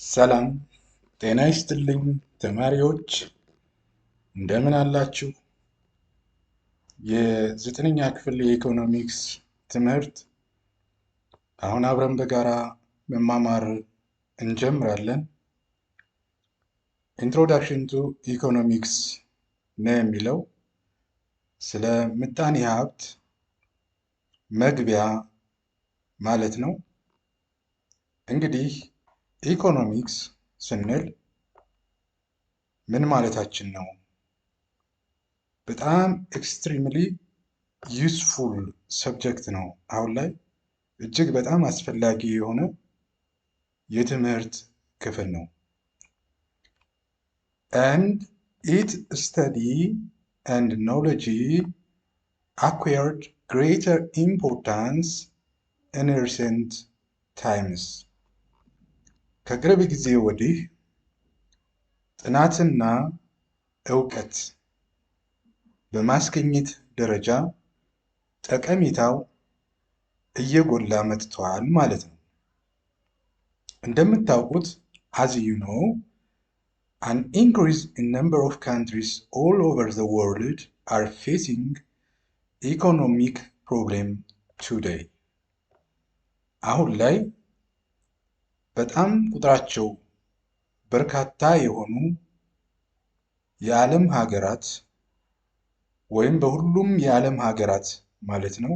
ሰላም ጤና ይስጥልኝ ተማሪዎች እንደምን አላችሁ? የዘጠነኛ ክፍል የኢኮኖሚክስ ትምህርት አሁን አብረን በጋራ መማማር እንጀምራለን። ኢንትሮዳክሽን ቱ ኢኮኖሚክስ ነው የሚለው ስለ ምጣኔ ሀብት መግቢያ ማለት ነው። እንግዲህ ኢኮኖሚክስ ስንል ምን ማለታችን ነው? በጣም ኤክስትሪምሊ ዩስፉል ሰብጀክት ነው። አሁን ላይ እጅግ በጣም አስፈላጊ የሆነ የትምህርት ክፍል ነው። and its study and knowledge acquired greater importance in recent times ከቅርብ ጊዜ ወዲህ ጥናትና እውቀት በማስገኘት ደረጃ ጠቀሜታው እየጎላ መጥቷል ማለት ነው። እንደምታውቁት as you know an increase in number of countries all over the world are facing economic problem today አሁን ላይ በጣም ቁጥራቸው በርካታ የሆኑ የዓለም ሀገራት ወይም በሁሉም የዓለም ሀገራት ማለት ነው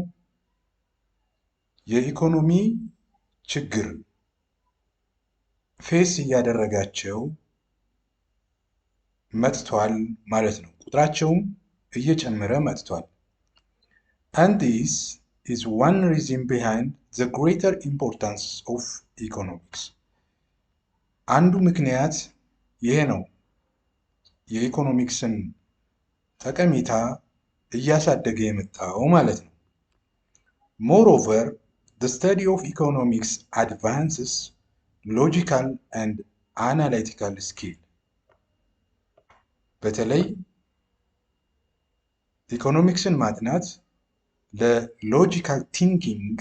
የኢኮኖሚ ችግር ፌስ እያደረጋቸው መጥቷል ማለት ነው። ቁጥራቸውም እየጨመረ መጥቷል። and this is one reason behind the greater importance of economics አንዱ ምክንያት ይሄ ነው። የኢኮኖሚክስን ጠቀሜታ እያሳደገ የመጣው ማለት ነው። moreover the study of economics advances logical and analytical skill በተለይ ኢኮኖሚክስን ማጥናት ለሎጂካል ቲንኪንግ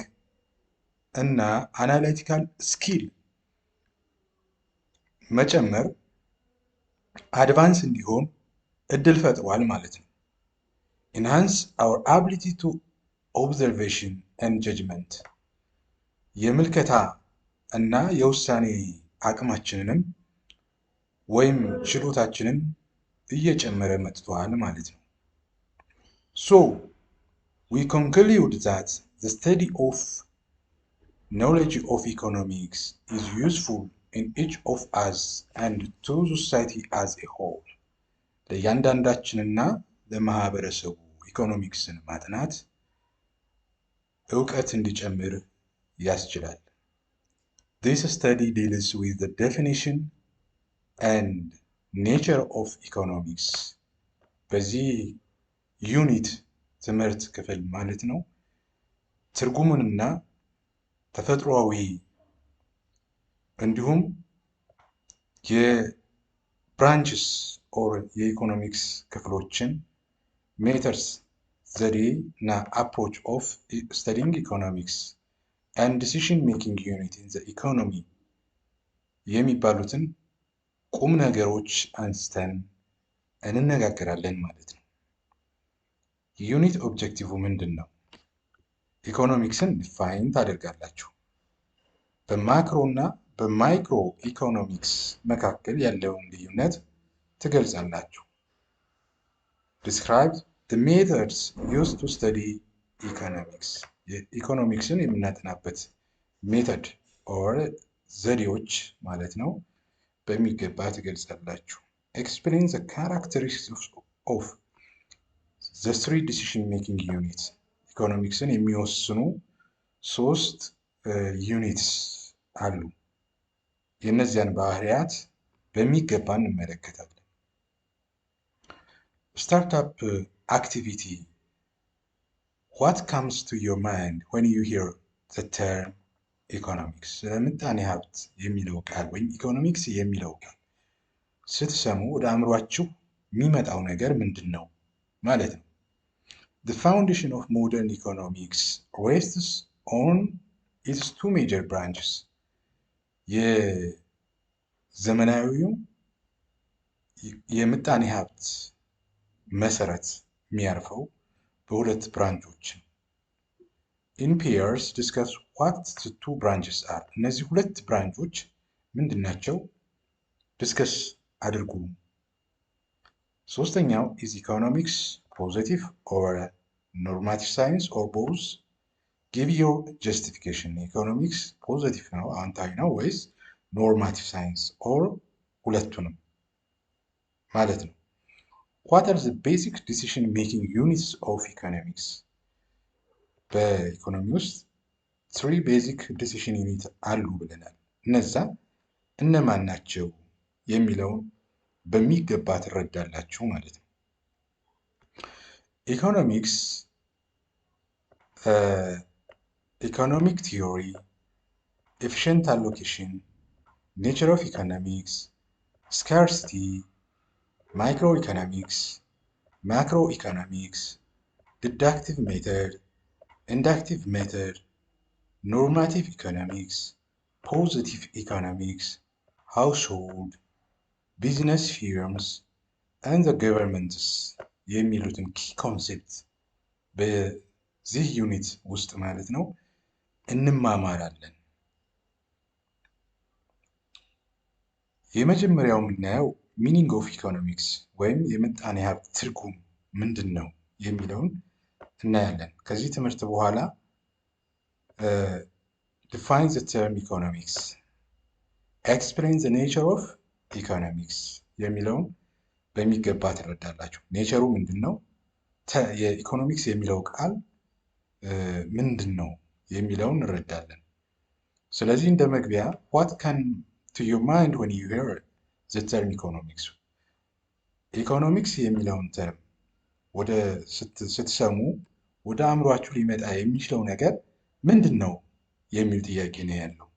እና አናላይቲካል ስኪል መጨመር አድቫንስ እንዲሆን እድል ፈጥሯል ማለት ነው። enhance our ability to observation and judgment የምልከታ እና የውሳኔ አቅማችንንም ወይም ችሎታችንን እየጨመረ መጥቷል ማለት ነው። so we conclude that the study of knowledge of economics is useful in each of us and to society as a whole ለእያንዳንዳችንና ለማህበረሰቡ ኢኮኖሚክስን ማጥናት እውቀት እንዲጨምር ያስችላል። this study deals with the definition and nature of economics በዚህ ዩኒት ትምህርት ክፍል ማለት ነው ትርጉሙንና ተፈጥሯዊ እንዲሁም የብራንችስ ኦር የኢኮኖሚክስ ክፍሎችን ሜተርስ ዘዴ እና አፕሮች ኦፍ ስተዲንግ ኢኮኖሚክስ and decision making unit in the economy የሚባሉትን ቁም ነገሮች አንስተን እንነጋገራለን ማለት ነው። ዩኒት ኦብጀክቲቭ ምንድን ነው? ኢኮኖሚክስን ዲፋይን ታደርጋላችሁ። በማክሮ እና በማይክሮ ኢኮኖሚክስ መካከል ያለውን ልዩነት ትገልጻላችሁ። describe the methods used to study economics ኢኮኖሚክስን የምናጠናበት ሜተድ ኦር ዘዴዎች ማለት ነው በሚገባ ትገልጻላችሁ። explain the characteristics of the three decision making units ኢኮኖሚክስን የሚወስኑ ሶስት ዩኒትስ አሉ። የእነዚያን ባህሪያት በሚገባ እንመለከታለን። startup activity what comes to your mind when you hear the term economics ምጣኔ ሀብት የሚለው ቃል ወይም ኢኮኖሚክስ የሚለው ቃል ስትሰሙ ወደ አእምሯችሁ የሚመጣው ነገር ምንድን ነው ማለት ነው። the foundation of modern economics rests on its two major branches ዘመናዊው የምጣኔ ሀብት መሰረት የሚያርፈው በሁለት ብራንቾች። In pairs discuss what the two branches are. እነዚህ ሁለት ብራንቾች ምንድን ናቸው? ዲስከስ አድርጉ። ሶስተኛው is economics positive or normative science or both? Give your justification. ኢኮኖሚክስ ፖዚቲቭ ነው አዎንታዊ ነው ወይስ ኖርማቲቭ ሳይንስ ኦር ሁለቱንም ማለት ነው። What are the basic decision making units of economics? በኢኮኖሚ ውስጥ 3 ቤዚክ ዲሲሽን ዩኒት አሉ ብለናል። እነዛ እነማን ናቸው የሚለውን በሚገባ ትረዳላችሁ ማለት ነው። ኢኮኖሚክስ ኢኮኖሚክ ቲዮሪ፣ ኤፊሽንት አሎኬሽን፣ ኔቸር ኦፍ ኢኮኖሚክስ፣ ስካርሲቲ፣ ማይክሮ ኢኮኖሚክስ፣ ማክሮ ኢኮኖሚክስ፣ ዲዳክቲቭ ሜተድ፣ ኢንዳክቲቭ ሜተድ፣ ኖርማቲቭ ኢኮኖሚክስ፣ ፖዚቲቭ ኢኮኖሚክስ፣ ሃውስሆልድ፣ ቢዝነስ ፊርምስ ኤንድ ዘ ገቨርንመንትስ የሚሉትን ኪ ኮንሴፕት በዚህ ዩኒት ውስጥ ማለት ነው እንማማራለን። የመጀመሪያው የምናየው ሚኒንግ ኦፍ ኢኮኖሚክስ ወይም የምጣኔ ሀብት ትርጉም ምንድን ነው የሚለውን እናያለን። ከዚህ ትምህርት በኋላ define the term economics, explain the nature of economics የሚለውን በሚገባ ትረዳላችሁ። ኔቸሩ ምንድን ነው፣ የኢኮኖሚክስ የሚለው ቃል ምንድን ነው የሚለውን እንረዳለን። ስለዚህ እንደ መግቢያ what can to your mind when you hear the term economics? ኢኮኖሚክስ የሚለውን ተርም ወደ ስትሰሙ ወደ አእምሯችሁ ሊመጣ የሚችለው ነገር ምንድን ነው የሚል ጥያቄ ነው ያለው።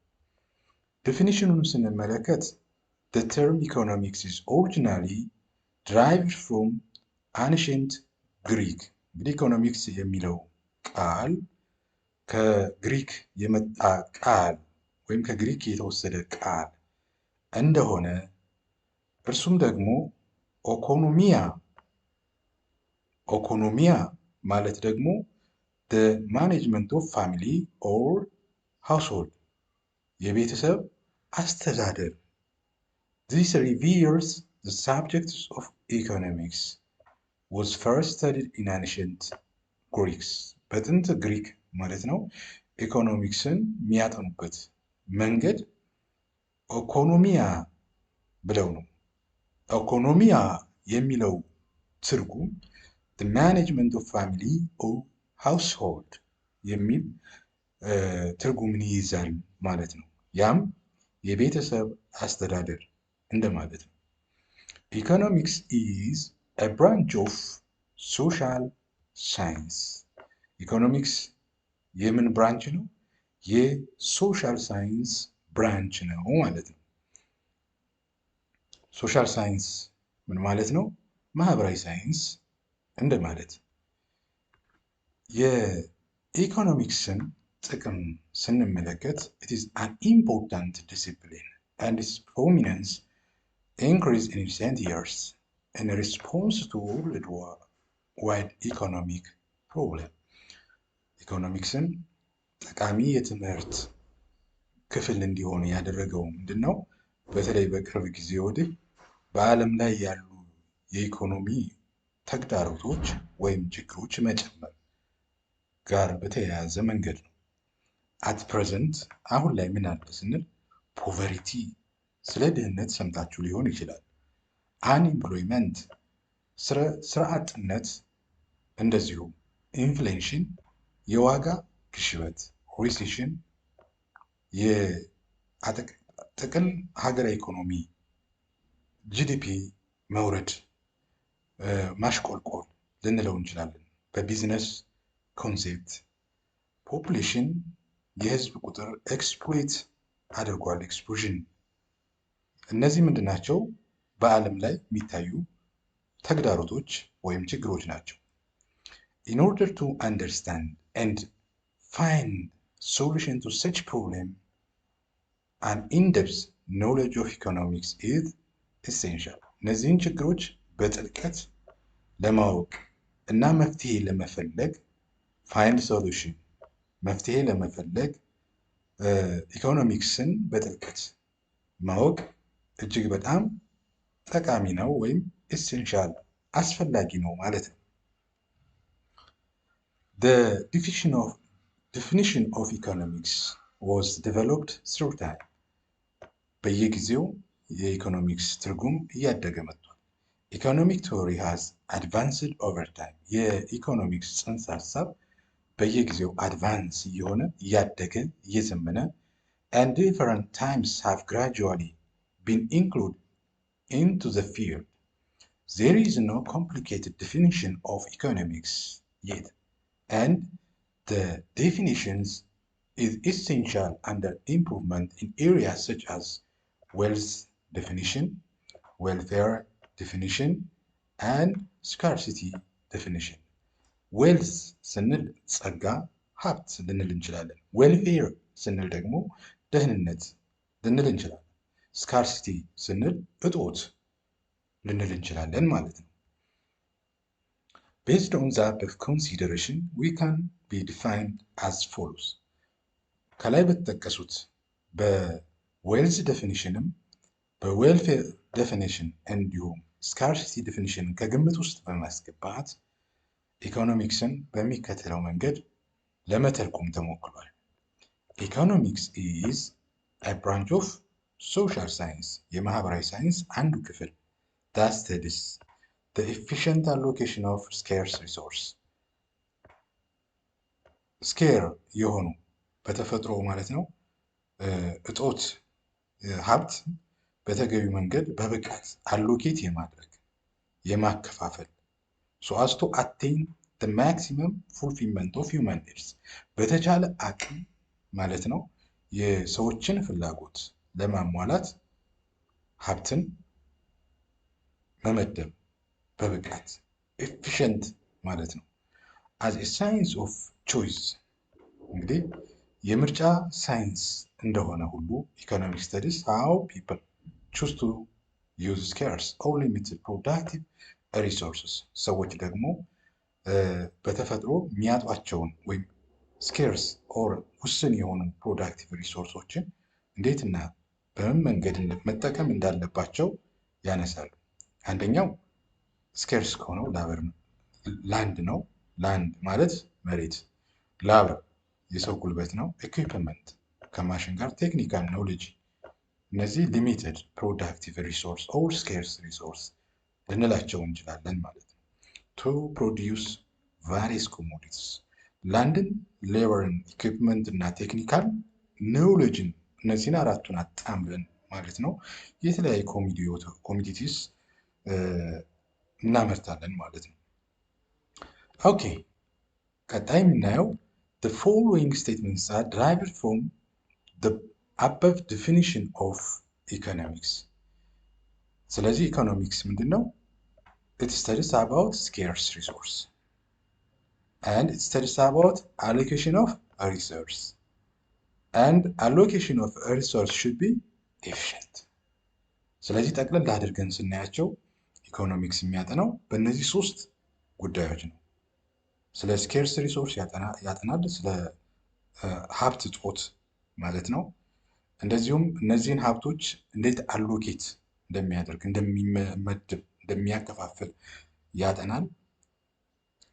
ዴፊኒሽኑን ስንመለከት the term economics is originally derived from ancient Greek። እንግዲህ ኢኮኖሚክስ የሚለው ቃል ከግሪክ የመጣ ቃል ወይም ከግሪክ የተወሰደ ቃል እንደሆነ እርሱም ደግሞ ኦኮኖሚያ ማለት ደግሞ the management of family or household የቤተሰብ አስተዳደር። This reveals the subjects of economics was first studied in ancient Greeks. በጥንት ግሪክ ማለት ነው ኢኮኖሚክስን የሚያጠኑበት መንገድ ኦኮኖሚያ ብለው ነው። ኦኮኖሚያ የሚለው ትርጉም the management of family or household የሚል ትርጉምን ይይዛል ማለት ነው። ያም የቤተሰብ አስተዳደር እንደማለት ነው። ኢኮኖሚክስ is a branch of social science. ኢኮኖሚክስ የምን ብራንች ነው? የሶሻል ሳይንስ ብራንች ነው ማለት ነው። ሶሻል ሳይንስ ምን ማለት ነው? ማህበራዊ ሳይንስ እንደማለት። የኢኮኖሚክስን ጥቅም ስንመለከት it is an important discipline and its prominence increased in recent years in response to worldwide economic problem. ኢኮኖሚክስን ጠቃሚ የትምህርት ክፍል እንዲሆን ያደረገው ምንድን ነው? በተለይ በቅርብ ጊዜ ወዲህ በዓለም ላይ ያሉ የኢኮኖሚ ተግዳሮቶች ወይም ችግሮች መጨመር ጋር በተያያዘ መንገድ ነው። አት ፕሬዘንት አሁን ላይ ምን አለ ስንል ፖቨርቲ፣ ስለ ድህነት ሰምታችሁ ሊሆን ይችላል። አንኤምፕሎይመንት፣ ስራ አጥነት፣ እንደዚሁ ኢንፍሌሽን፣ የዋጋ ግሽበት፣ ሪሴሽን፣ የጥቅል ሀገራዊ ኢኮኖሚ ጂዲፒ መውረድ፣ ማሽቆልቆል ልንለው እንችላለን። በቢዝነስ ኮንሴፕት ፖፑሌሽን፣ የህዝብ ቁጥር ኤክስፕሎይት አድርጓል፣ ኤክስፕሎዥን። እነዚህ ምንድን ናቸው? በዓለም ላይ የሚታዩ ተግዳሮቶች ወይም ችግሮች ናቸው። In order to understand and find solution to such problem, an in-depth knowledge of economics is essential። እነዚህን ችግሮች በጥልቀት ለማወቅ እና መፍትሄ ለመፈለግ find solution መፍትሄ ለመፈለግ ኢኮኖሚክስን በጥልቀት ማወቅ እጅግ በጣም ጠቃሚ ነው ወይም ኤሴንሻል አስፈላጊ ነው ማለት ነው። The definition of economics was developed through time። በየጊዜው የኢኮኖሚክስ ትርጉም እያደገ መጥቷል። Economic theory has advanced over time። የኢኮኖሚክስ ጽንሰ ሀሳብ በየጊዜው አድቫንስ እየሆነ እያደገ እየዘመነ and different times have gradually been included into the field. There is no complicated definition of economics yet, and the definitions is essential under improvement in areas such as wealth definition, welfare definition, and scarcity definition. wealth ስንል ጸጋ ሀብት ልንል እንችላለን። welfare ስንል ደግሞ ደህንነት ልንል እንችላለን። ስካርሲቲ ስንል እጦት ልንል እንችላለን ማለት ነው። Based on the above consideration, we can be defined as follows። ከላይ በተጠቀሱት በዌልዝ ዴፊኒሽንም በዌልፌር ዴፊኒሽን እንዲሁም ስካርሲቲ ዴፊኒሽን ከግምት ውስጥ በማስገባት ኢኮኖሚክስን በሚከተለው መንገድ ለመተርጎም ተሞክሯል። ኢኮኖሚክስ ኢዝ a branch of social science የማህበራዊ ሳይንስ አንዱ ክፍል that studies the efficient allocation of scarce resource ስኬር የሆኑ በተፈጥሮ ማለት ነው እጦት ሀብት በተገቢ መንገድ በብቃት አሎኬት የማድረግ የማከፋፈል so as to attain the maximum fulfillment of human needs በተቻለ አቅም ማለት ነው የሰዎችን ፍላጎት ለማሟላት ሀብትን መመደብ በብቃት ኤፊሽንት ማለት ነው። as a science of choice እንግዲህ የምርጫ ሳይንስ እንደሆነ ሁሉ ኢኮኖሚክ ስተዲስ how people choose to use scarce or limited productive resources ሰዎች ደግሞ በተፈጥሮ የሚያጧቸውን ወይም ስኬርስ ኦር ውስን የሆኑ ፕሮዳክቲቭ ሪሶርሶችን እንዴትና በምን መንገድ መጠቀም እንዳለባቸው ያነሳሉ። አንደኛው ስኬርስ ከሆነው ላበር ላንድ ነው። ላንድ ማለት መሬት፣ ላበር የሰው ጉልበት ነው። ኢኩዊፕመንት ከማሽን ጋር ቴክኒካል ኖሌጅ፣ እነዚህ ሊሚትድ ፕሮዳክቲቭ ሪሶርስ ኦር ስኬርስ ሪሶርስ ልንላቸው እንችላለን ማለት ነው። ቱ ፕሮዲዩስ ቫሪየስ ኮሞዲቲስ ላንድን፣ ሌበርን፣ ኢኩዊፕመንት እና ቴክኒካል ኖሌጅን እነዚህን አራቱን አጣምረን ማለት ነው የተለያዩ ኮሞዲቲስ እናመርታለን ማለት ነው። ኦኬ ቀጣይ የምናየው the following statements are derived from the above definition of economics። ስለዚህ ኢኮኖሚክስ ምንድን ነው? it studies about scarce resource and it studies about allocation of a resource and allocation of a resource should be efficient። ስለዚህ ጠቅለል አድርገን ስናያቸው ኢኮኖሚክስ የሚያጠናው በእነዚህ ሶስት ጉዳዮች ነው። ስለ ስኬርስ ሪሶርስ ያጠናል፣ ስለ ሀብት እጦት ማለት ነው። እንደዚሁም እነዚህን ሀብቶች እንዴት አሎኬት እንደሚያደርግ፣ እንደሚመድብ፣ እንደሚያከፋፍል ያጠናል።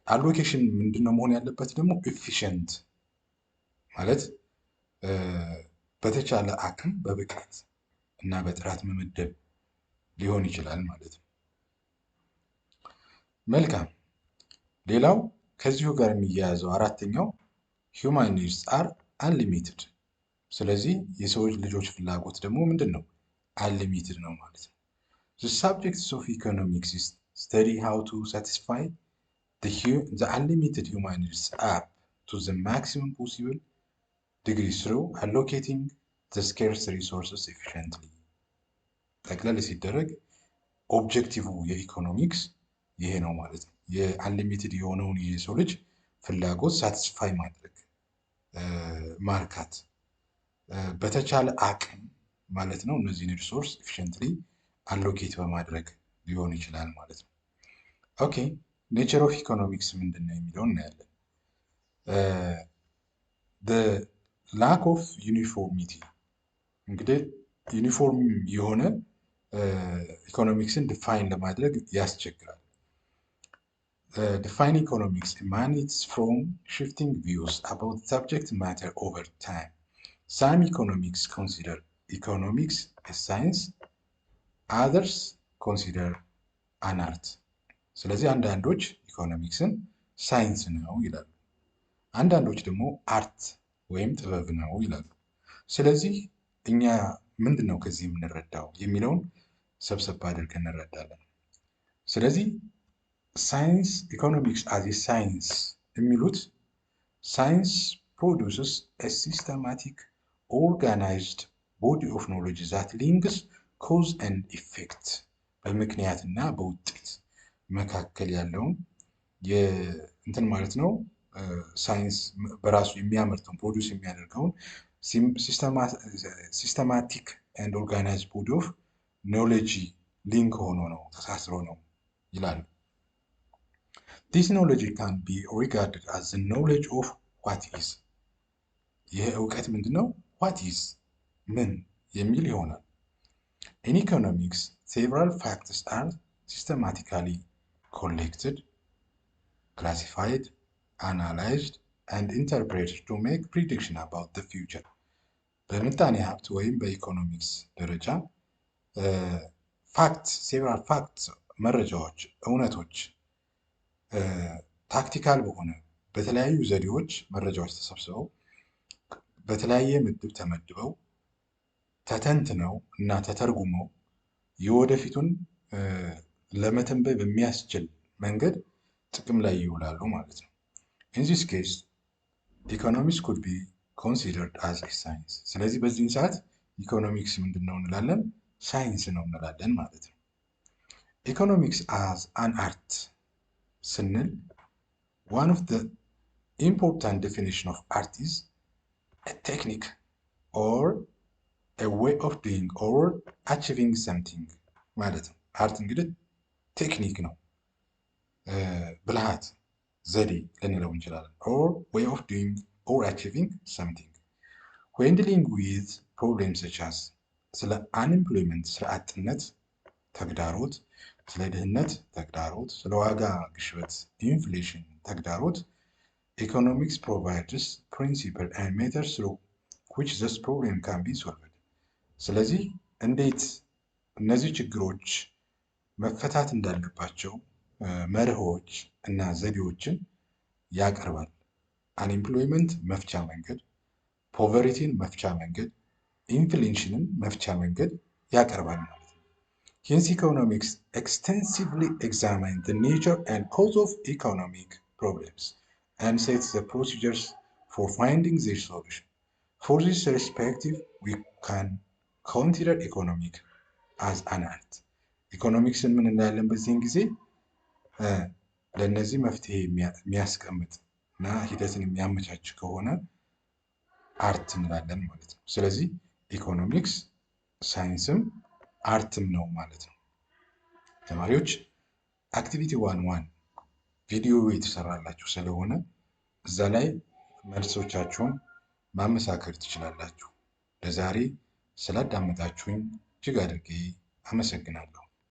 አሎኬሽን ምንድነው መሆን ያለበት ደግሞ ኤፊሽንት ማለት በተቻለ አቅም በብቃት እና በጥራት መመደብ ሊሆን ይችላል ማለት ነው። መልካም። ሌላው ከዚሁ ጋር የሚያያዘው አራተኛው human needs are unlimited። ስለዚህ የሰዎች ልጆች ፍላጎት ደግሞ ምንድን ነው? unlimited ነው ማለት ነው። The subjects of economics is study how to satisfy the unlimited human needs up to the maximum possible degree through allocating the scarce resources efficiently። ጠቅለል ሲደረግ ኦብጀክቲቭ የኢኮኖሚክስ ይሄ ነው ማለት ነው። የአንሊሚትድ የሆነውን የሰው ልጅ ፍላጎት ሳቲስፋይ ማድረግ ማርካት በተቻለ አቅም ማለት ነው እነዚህን ሪሶርስ ኤፊሽንትሊ አሎኬት በማድረግ ሊሆን ይችላል ማለት ነው። ኦኬ ኔቸር ኦፍ ኢኮኖሚክስ ምንድን ነው የሚለውን እናያለን። ላክ ኦፍ ዩኒፎርሚቲ እንግዲህ ዩኒፎርም የሆነ ኢኮኖሚክስን ዲፋይን ለማድረግ ያስቸግራል። Define economics emanates from shifting views about subject matter over time. Some economics consider economics a science, others consider an art. ስለዚህ አንዳንዶች ኢኮኖሚክስን ሳይንስ ነው ይላሉ፣ አንዳንዶች ደግሞ አርት ወይም ጥበብ ነው ይላሉ። ስለዚህ እኛ ምንድን ነው ከዚህ የምንረዳው የሚለውን ሰብሰብ አድርገን እንረዳለን። ስለዚህ ሳይንስ ኢኮኖሚክስ አዝ ሳይንስ የሚሉት ሳይንስ ፕሮዲውስስ ኤ ሲስተማቲክ ኦርጋናይዝድ ቦዲ ኦፍ ኖሌጅ ዛት ሊንክስ ኮዝ ኤንድ ኢፌክት በምክንያትና በውጤት መካከል ያለውን እንትን ማለት ነው። ሳይንስ በራሱ የሚያመርተውን ፕሮዲውስ የሚያደርገውን ሲስተማቲክ ኤንድ ኦርጋናይዝድ ቦዲ ኦፍ ኖሌጅ ሊንክ ሆኖ ነው ተሳስሮ ነው ይላሉ። This knowledge can be regarded as the knowledge of what is. ይህ እውቀት ምንድን ነው? What is ምን የሚል ይሆናል። In economics, several facts are systematically collected, classified, analyzed, and interpreted to make prediction about the future. በምጣኔ ሀብት ወይም በኢኮኖሚክስ ደረጃ several facts መረጃዎች፣ እውነቶች ታክቲካል በሆነ በተለያዩ ዘዴዎች መረጃዎች ተሰብስበው በተለያየ ምድብ ተመድበው ተተንትነው እና ተተርጉመው የወደፊቱን ለመተንበይ በሚያስችል መንገድ ጥቅም ላይ ይውላሉ ማለት ነው። In this case, economics could be considered as a science. ስለዚህ በዚህን ሰዓት ኢኮኖሚክስ ምንድን ነው እንላለን? ሳይንስ ነው እንላለን ማለት ነው። Economics as an art ስንል one of the important definition of art is a technique or a way of doing or achieving something ማለት ነው። አርት እንግዲህ ቴክኒክ ነው፣ ብልሃት፣ ዘዴ ልንለው እንችላለን። or way of doing or achieving something when dealing with problems such as ስለ unemployment ስለ አጥነት ተግዳሮት፣ ስለ ድህነት ተግዳሮት፣ ስለ ዋጋ ግሽበት ኢንፍሌሽን ተግዳሮት ኢኮኖሚክስ provides principle and methods through which this problem can be solved። ስለዚህ እንዴት እነዚህ ችግሮች መፈታት እንዳለባቸው መርሆች እና ዘዴዎችን ያቀርባል። አንኤምፕሎይመንት መፍቻ መንገድ፣ ፖቨርቲን መፍቻ መንገድ፣ ኢንፍሌሽንን መፍቻ መንገድ ያቀርባል ማለት ነው። Hence economics extensively examines the nature and cause of economic problems and sets the procedures for finding their solution. For this perspective, we can consider economic as an art. ኢኮኖሚክስን ምን እናያለን በዚህን ጊዜ? ለእነዚህ መፍትሄ የሚያስቀምጥ እና ሂደትን የሚያመቻች ከሆነ አርት እንላለን ማለት ነው። ስለዚህ ኢኮኖሚክስ ሳይንስም አርትም ነው ማለት ነው። ተማሪዎች አክቲቪቲ 1 ቪዲዮ የተሰራላችሁ ስለሆነ እዛ ላይ መልሶቻችሁን ማመሳከር ትችላላችሁ። ለዛሬ ስላዳመጣችሁኝ እጅግ አድርጌ አመሰግናለሁ።